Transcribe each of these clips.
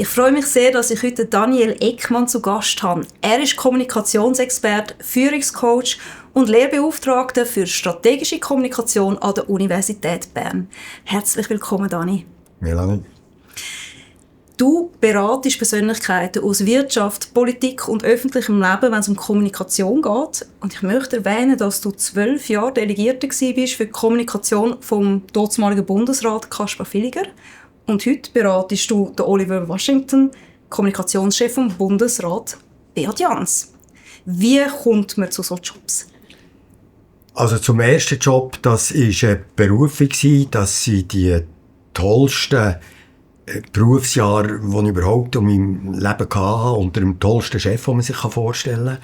Ich freue mich sehr, dass ich heute Daniel Eckmann zu Gast habe. Er ist Kommunikationsexperte, Führungscoach und Lehrbeauftragter für strategische Kommunikation an der Universität Bern. Herzlich willkommen, Dani. Melanie. Du beratest Persönlichkeiten aus Wirtschaft, Politik und öffentlichem Leben, wenn es um Kommunikation geht. Und ich möchte erwähnen, dass du 12 Jahre Delegierter bist für die Kommunikation vom damaligen Bundesrat Caspar Villiger. Und heute beratest du den Oliver Washington, Kommunikationschef vom Bundesrat Beat Jans. Wie kommt man zu solchen Jobs? Also zum ersten Job, das war eine Berufung, dass sie die tollsten Berufsjahre, die ich überhaupt in meinem Leben hatte, unter dem tollsten Chef, den man sich vorstellen kann.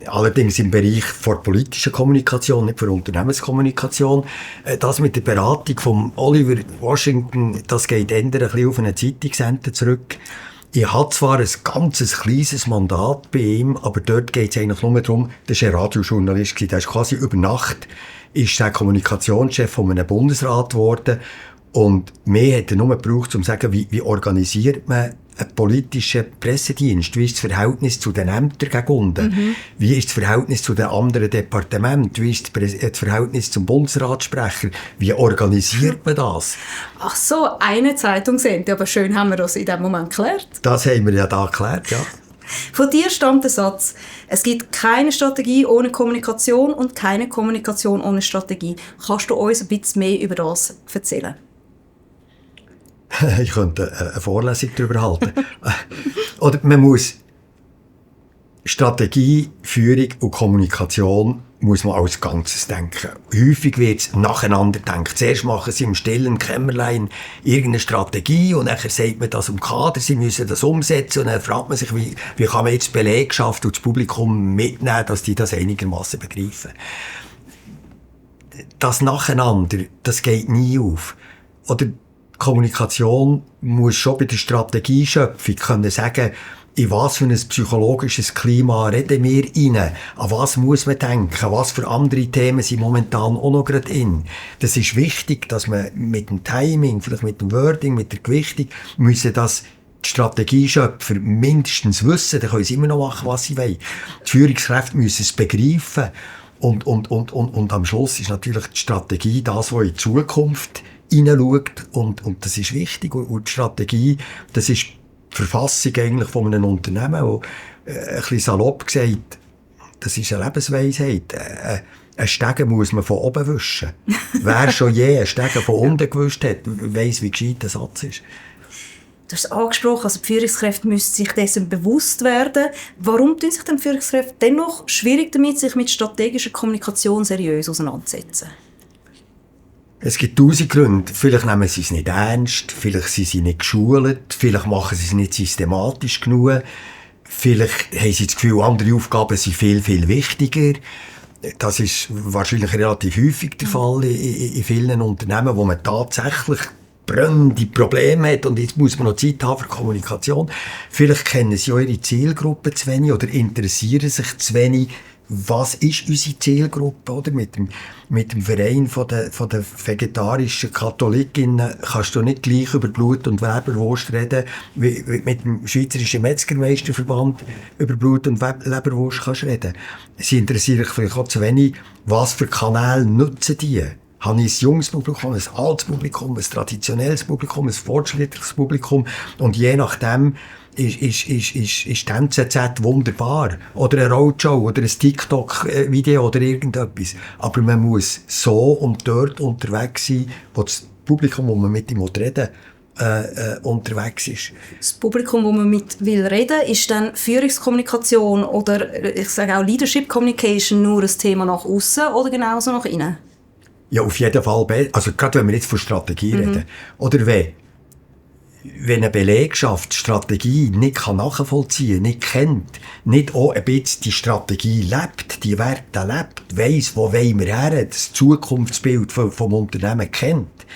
Allerdings im Bereich der politischen Kommunikation, nicht für Unternehmenskommunikation. Das mit der Beratung von Oliver Washington, das geht eher ein bisschen auf eine Zeitungsende zurück. Ich hatte zwar ein ganz kleines Mandat bei ihm, aber dort geht es eigentlich nur darum, das war ein Radiojournalist, der ist quasi über Nacht ist der Kommunikationschef von einem Bundesrat geworden. Und mehr hat er nur gebraucht, um zu sagen, wie organisiert man einen politischen Pressedienst? Wie ist das Verhältnis zu den Ämtern gebunden? Wie ist das Verhältnis zu den anderen Departementen? Wie ist das Verhältnis zum Bundesratssprecher? Wie organisiert man das? Ach so, eine Zeitungsende. Aber schön haben wir das in diesem Moment geklärt. Das haben wir ja da geklärt, ja. Von dir stammt der Satz, es gibt keine Strategie ohne Kommunikation und keine Kommunikation ohne Strategie. Kannst du uns ein bisschen mehr über das erzählen? Ich könnte eine Vorlesung darüber halten. Oder man muss Strategie, Führung und Kommunikation muss man als Ganzes denken. Häufig wird es nacheinander gedacht. Zuerst machen sie im stillen Kämmerlein irgendeine Strategie und dann sagt man das im Kader, sie müssen das umsetzen und dann fragt man sich, wie kann man jetzt die Belegschaft und das Publikum mitnehmen, dass die das einigermaßen begreifen. Das Nacheinander, das geht nie auf. Oder Kommunikation muss schon bei der Strategieschöpfung können sagen, in was für ein psychologisches Klima reden wir rein, an was muss man denken, was für andere Themen sind momentan auch noch gerade in. Das ist wichtig, dass man mit dem Timing, vielleicht mit dem Wording, mit der Gewichtung, müssen das die Strategieschöpfer mindestens wissen, dann können sie immer noch machen, was sie wollen. Die Führungskräfte müssen es begreifen und am Schluss ist natürlich die Strategie das, was in die Zukunft hineinschaut und das ist wichtig und die Strategie, das ist die Verfassung eigentlich von einem Unternehmen, wo ein bisschen salopp gesagt, das ist eine Lebensweisheit. Ein Stegen muss man von oben wischen. Wer schon je einen Stegen von unten gewischt hat, weiss, wie gescheit der Satz ist. Du hast es angesprochen, also die Führungskräfte müssen sich dessen bewusst werden. Warum tun sich die Führungskräfte dennoch schwierig damit, sich mit strategischer Kommunikation seriös auseinanderzusetzen? Es gibt 1000 Gründe. Vielleicht nehmen sie es nicht ernst, vielleicht sind sie nicht geschult, vielleicht machen sie es nicht systematisch genug, vielleicht haben sie das Gefühl, andere Aufgaben sind viel, viel wichtiger. Das ist wahrscheinlich relativ häufig der Fall in vielen Unternehmen, wo man tatsächlich brennende Probleme hat und jetzt muss man noch Zeit haben für Kommunikation. Vielleicht kennen sie auch ihre Zielgruppe zu wenig oder interessieren sich zu wenig. Was ist unsere Zielgruppe, oder? Mit dem Verein von der vegetarischen Katholikinnen kannst du nicht gleich über Blut- und Leberwurst reden, wie mit dem Schweizerischen Metzgermeisterverband über Blut- und Leberwurst kannst reden. Sie interessieren sich vielleicht auch zu wenig, was für Kanäle nutzen die. Habe ich ein junges Publikum, ein altes Publikum, ein traditionelles Publikum, ein fortschrittliches Publikum und je nachdem ist die NZZ wunderbar. Oder eine Roadshow oder ein TikTok-Video oder irgendetwas. Aber man muss so und dort unterwegs sein, wo das Publikum, wo man mit ihm reden will, unterwegs ist. Das Publikum, das man mit will reden, ist dann Führungskommunikation oder ich sage auch Leadership Communication nur ein Thema nach außen oder genauso nach innen? Ja, auf jeden Fall. Also gerade wenn wir jetzt von Strategie reden. Oder wenn eine Belegschaft die Strategie nicht nachvollziehen kann, nicht kennt, nicht auch ein bisschen die Strategie lebt, die Werte lebt, weiss, wo wollen wir her, das Zukunftsbild vom Unternehmen kennt,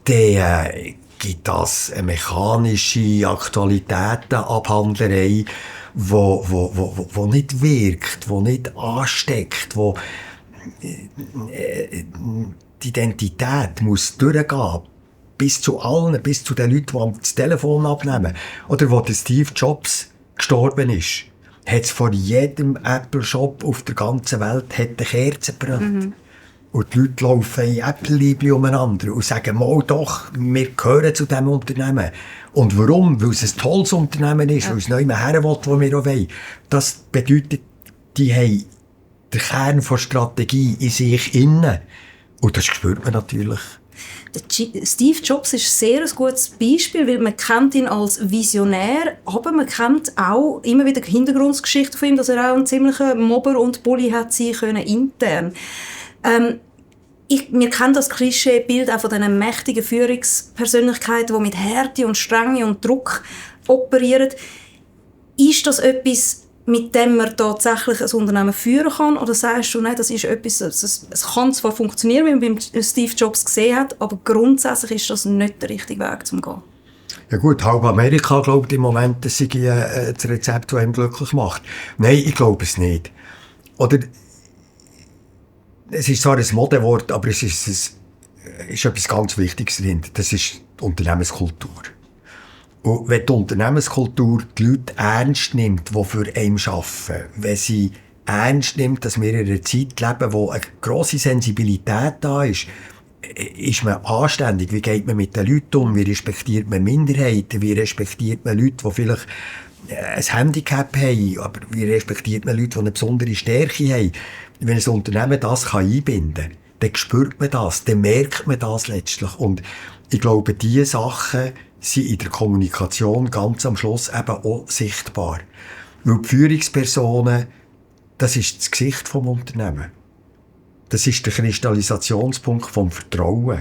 dann gibt das eine mechanische Aktualitätenabhandlerei, wo nicht wirkt, wo nicht ansteckt, wo die Identität muss durchgehen. bis zu allen, bis zu den Leuten, die das Telefon abnehmen. Oder wo der Steve Jobs gestorben ist, hat es vor jedem Apple-Shop auf der ganzen Welt eine Kerze gebrannt. Und die Leute laufen in Apple-Liebli umeinander und sagen, mal doch, wir gehören zu diesem Unternehmen. Und warum? Weil es ein tolles Unternehmen ist, weil es neu mehr her will, wo wir auch wollen. Das bedeutet, die haben den Kern der Strategie in sich innen. Und das spürt man natürlich. Steve Jobs ist ein sehr gutes Beispiel, weil man kennt ihn als Visionär, aber man kennt auch immer wieder die Hintergrundgeschichte von ihm, dass er auch ein ziemlicher Mobber und Bully hat sein können intern. Wir kennen das Klischeebild auch von diesen mächtigen Führungspersönlichkeiten, die mit Härte und Strenge und Druck operieren. Ist das etwas, mit dem man tatsächlich ein Unternehmen führen kann? Oder sagst du, nein, das ist etwas, es kann zwar funktionieren, wie man beim Steve Jobs gesehen hat, aber grundsätzlich ist das nicht der richtige Weg zum Gehen? Ja gut, halb Amerika glaubt im Moment, dass sie das Rezept, das ihn glücklich macht. Nein, ich glaube es nicht. Oder es ist zwar ein Modewort, aber es ist etwas ganz Wichtiges dahinter. Das ist die Unternehmenskultur. Und wenn die Unternehmenskultur die Leute ernst nimmt, die für einen arbeiten, wenn sie ernst nimmt, dass wir in einer Zeit leben, wo eine grosse Sensibilität da ist man anständig? Wie geht man mit den Leuten um? Wie respektiert man Minderheiten? Wie respektiert man Leute, die vielleicht ein Handicap haben? Aber wie respektiert man Leute, die eine besondere Stärke haben? Wenn ein Unternehmen das einbinden kann, dann spürt man das, dann merkt man das letztlich. Und ich glaube, diese Sachen sind in der Kommunikation ganz am Schluss eben auch sichtbar. Weil die Führungspersonen, das ist das Gesicht des Unternehmens. Das ist der Kristallisationspunkt vom Vertrauen.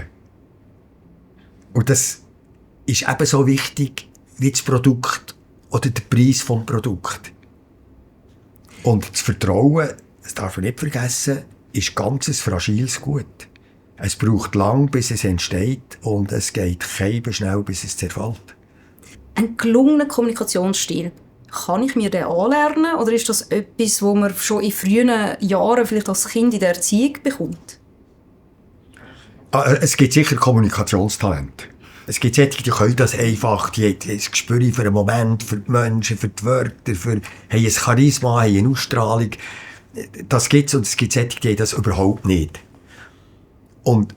Und das ist ebenso wichtig wie das Produkt oder der Preis des Produkts. Und das Vertrauen, das darf man nicht vergessen, ist ganz ein fragiles Gut. Es braucht lang, bis es entsteht, und es geht keinem schnell, bis es zerfällt. Ein gelungener Kommunikationsstil, kann ich mir den anlernen, oder ist das etwas, das man schon in frühen Jahren, vielleicht als Kind in der Erziehung, bekommt? Es gibt sicher Kommunikationstalente. Es gibt solche, die können das einfach, die haben ein Gespür für einen Moment, für die Menschen, für die Wörter, haben ein Charisma, haben eine Ausstrahlung. Das gibt es, und es gibt solche, die haben das überhaupt nicht. Und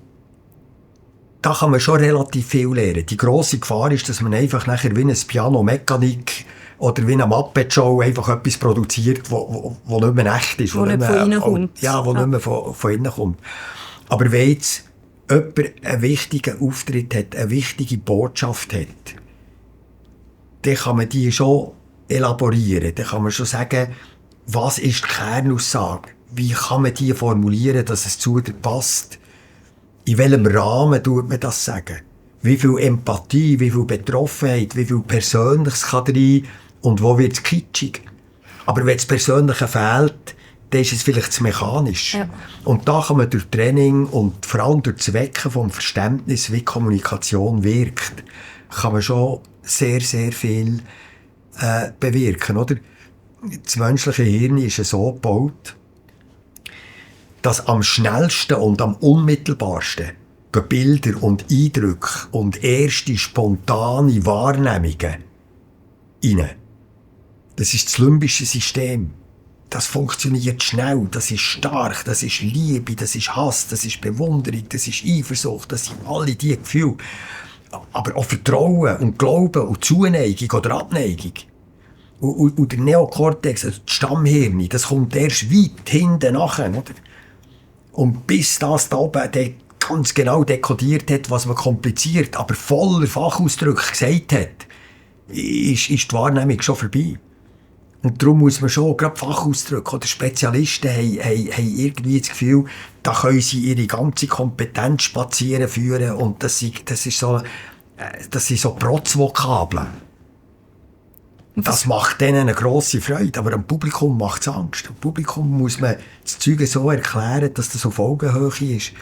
da kann man schon relativ viel lernen. Die grosse Gefahr ist, dass man einfach nachher wie ein Piano-Mechanik oder wie eine Muppet-Show einfach etwas produziert, wo nicht mehr echt ist. Wo nicht von innen kommt. Ja, wo nicht mehr von innen kommt. Aber wenn jetzt jemand einen wichtigen Auftritt hat, eine wichtige Botschaft hat, dann kann man die schon elaborieren. Dann kann man schon sagen, was ist die Kernaussage? Wie kann man die formulieren, dass es zu dir passt? In welchem Rahmen tut man das sagen? Wie viel Empathie, wie viel Betroffenheit, wie viel Persönliches kann rein und wo wird es kitschig? Aber wenn das Persönliche fehlt, dann ist es vielleicht zu mechanisch. Ja. Und da kann man durch Training und vor allem durch das Wecken vom Verständnis, wie Kommunikation wirkt, kann man schon sehr, sehr viel bewirken. Oder? Das menschliche Hirn ist so gebaut, dass am schnellsten und am unmittelbarsten Bilder und Eindrücke und erste spontane Wahrnehmungen rein. Das ist das limbische System. Das funktioniert schnell, das ist stark, das ist Liebe, das ist Hass, das ist Bewunderung, das ist Eifersucht, das sind alle diese Gefühle. Aber auch Vertrauen und Glauben und Zuneigung oder Abneigung. Und der Neokortex, also das Stammhirn, das kommt erst weit hinten nachher, oder? Und bis das da oben ganz genau dekodiert hat, was man kompliziert, aber voller Fachausdrücke gesagt hat, ist die Wahrnehmung schon vorbei. Und darum muss man schon, gerade Fachausdrücke oder Spezialisten haben irgendwie das Gefühl, da können sie ihre ganze Kompetenz spazieren führen, und das sind so Protzvokabeln. Das macht denen eine grosse Freude, aber am Publikum macht es Angst. Am Publikum muss man das Zeug so erklären, dass das auf Augenhöhe ist.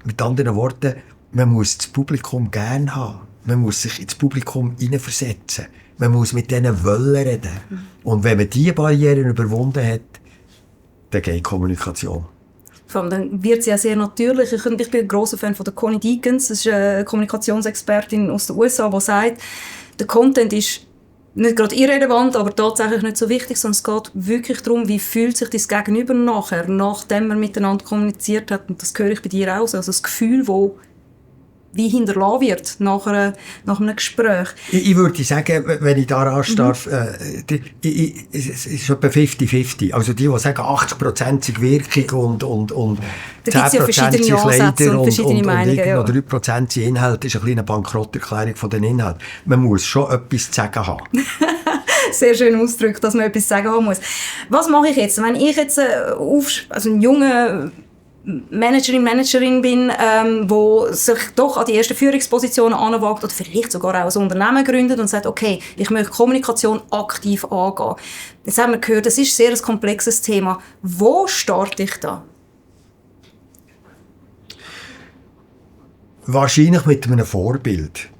Mit anderen Worten, man muss das Publikum gerne haben. Man muss sich ins Publikum hineinversetzen. Man muss mit denen wollen reden. Und wenn man diese Barrieren überwunden hat, dann geht Kommunikation. Vor allem dann wird sie ja sehr natürlich. Ich bin ein grosser Fan von der Connie Deacons, das ist eine Kommunikationsexpertin aus den USA, die sagt, der Content ist nicht gerade irrelevant, aber tatsächlich nicht so wichtig, sondern es geht wirklich darum, wie fühlt sich das Gegenüber nachher, nachdem man miteinander kommuniziert hat. Und das höre ich bei dir auch so. Also das Gefühl, das wie hinterlassen wird nach einem Gespräch. Ich würde sagen, wenn ich da rasch darf, es ist etwa 50-50. Also die sagen, 80% sind Wirkung und 10% sind Kleider und 3% sind Inhalt, ist eine kleine Bankrotterklärung von den Inhalten. Man muss schon etwas zu sagen haben. Sehr schön ausgedrückt, dass man etwas zu sagen haben muss. Was mache ich jetzt? Wenn ich jetzt also ein junger Managerin bin, wo sich doch an die ersten Führungspositionen anwagt oder vielleicht sogar auch ein Unternehmen gründet und sagt, okay, ich möchte Kommunikation aktiv angehen. Jetzt haben wir gehört, das ist sehr ein komplexes Thema. Wo starte ich da? Wahrscheinlich mit einem Vorbild.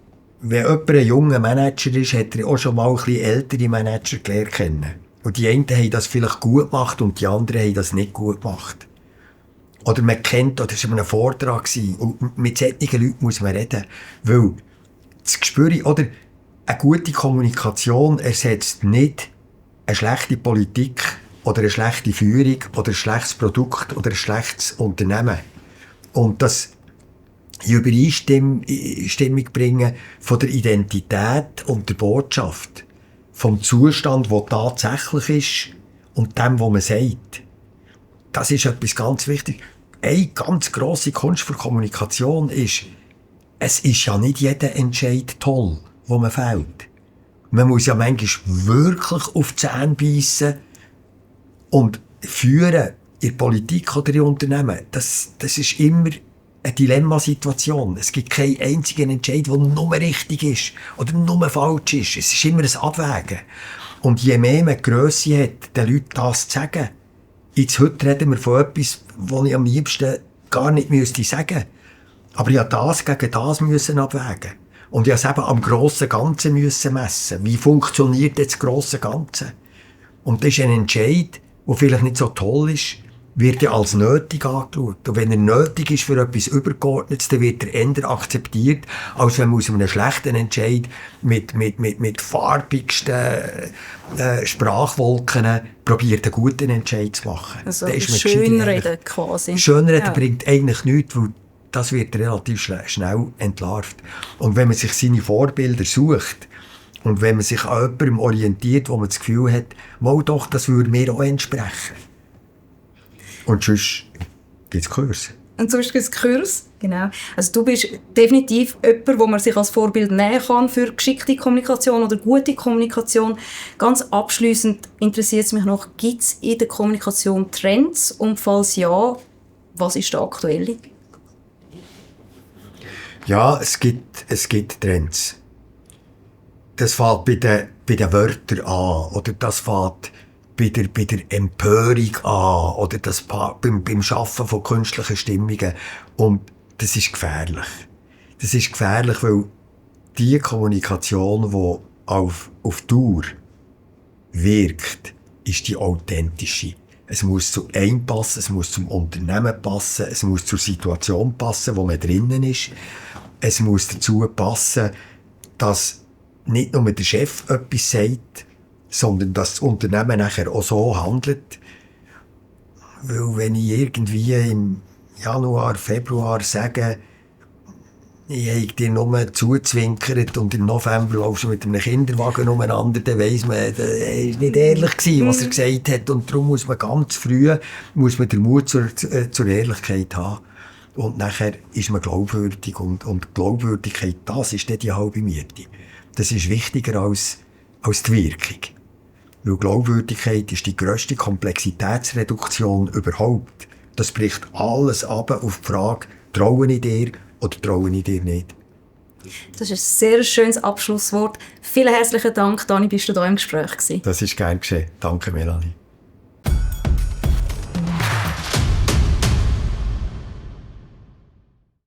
Wenn jemand ein junger Manager ist, hat er auch schon mal ein bisschen ältere Manager gelernt kennen. Und die einen haben das vielleicht gut gemacht und die anderen haben das nicht gut gemacht. Oder man kennt, oder es war ein Vortrag gewesen, und mit solchen Leuten muss man reden. Weil das Gespür, oder eine gute Kommunikation ersetzt nicht eine schlechte Politik oder eine schlechte Führung oder ein schlechtes Produkt oder ein schlechtes Unternehmen. Und das in Übereinstimmung bringen von der Identität und der Botschaft, vom Zustand, der tatsächlich ist und dem, was man sagt. Das ist etwas ganz wichtig. Eine ganz grosse Kunst für Kommunikation ist, es ist ja nicht jeder Entscheid toll, wo man fällt. Man muss ja manchmal wirklich auf die Zähne beißen und führen in der Politik oder in Unternehmen. Das ist immer eine Dilemmasituation. Es gibt keinen einzigen Entscheid, der nur richtig ist oder nur falsch ist. Es ist immer ein Abwägen. Und je mehr man die Grösse hat, den Leuten das zu sagen. Jetzt heute reden wir von etwas, was ich am liebsten gar nicht sagen müsste. Aber ich musste das gegen das abwägen. Und ich musste es eben am grossen Ganzen messen. Wie funktioniert jetzt das grosse Ganze? Und das ist ein Entscheid, der vielleicht nicht so toll ist, wird ja als nötig angeschaut. Und wenn er nötig ist für etwas Übergeordnetes, dann wird er eher akzeptiert, als wenn man aus einem schlechten Entscheid mit farbigsten Sprachwolken probiert, einen guten Entscheid zu machen. Also Schönreden quasi. Schönreden bringt eigentlich nichts, weil das wird relativ schnell entlarvt. Und wenn man sich seine Vorbilder sucht und wenn man sich an jemandem orientiert, wo man das Gefühl hat, mal doch, das würde mir auch entsprechen. Und sonst gibt es Kurs. Und sonst gibt es Kurs, genau. Also du bist definitiv jemand, wo man sich als Vorbild nehmen kann für geschickte Kommunikation oder gute Kommunikation. Ganz abschliessend interessiert es mich noch, gibt es in der Kommunikation Trends? Und falls ja, was ist der aktuelle? Ja, es gibt Trends. Das fängt bei den Wörtern an. Oder das fängt bei der Empörung an. Oder das beim Schaffen von künstlichen Stimmungen. Und das ist gefährlich. Das ist gefährlich, weil die Kommunikation, die auf Dauer wirkt, ist die authentische. Es muss zu einem passen, es muss zum Unternehmen passen, es muss zur Situation passen, wo man drinnen ist. Es muss dazu passen, dass nicht nur der Chef etwas sagt, sondern dass das Unternehmen nachher auch so handelt. Weil wenn ich irgendwie im Januar, Februar sage, ich habe dir nur zuzwinkert und im November laufst du mit einem Kinderwagen umeinander, dann weiss man, er war nicht ehrlich gewesen, was er gesagt hat. Und darum muss man ganz früh den Mut zur Ehrlichkeit haben. Und nachher ist man glaubwürdig. Und Glaubwürdigkeit, das ist dann die halbe Miete. Das ist wichtiger als die Wirkung. Weil Glaubwürdigkeit ist die grösste Komplexitätsreduktion überhaupt. Das bricht alles ab auf die Frage, traue ich dir oder traue ich dir nicht. Das ist ein sehr schönes Abschlusswort. Vielen herzlichen Dank, Dani, bist du da im Gespräch gewesen. Das ist gern geschehen. Danke, Melanie.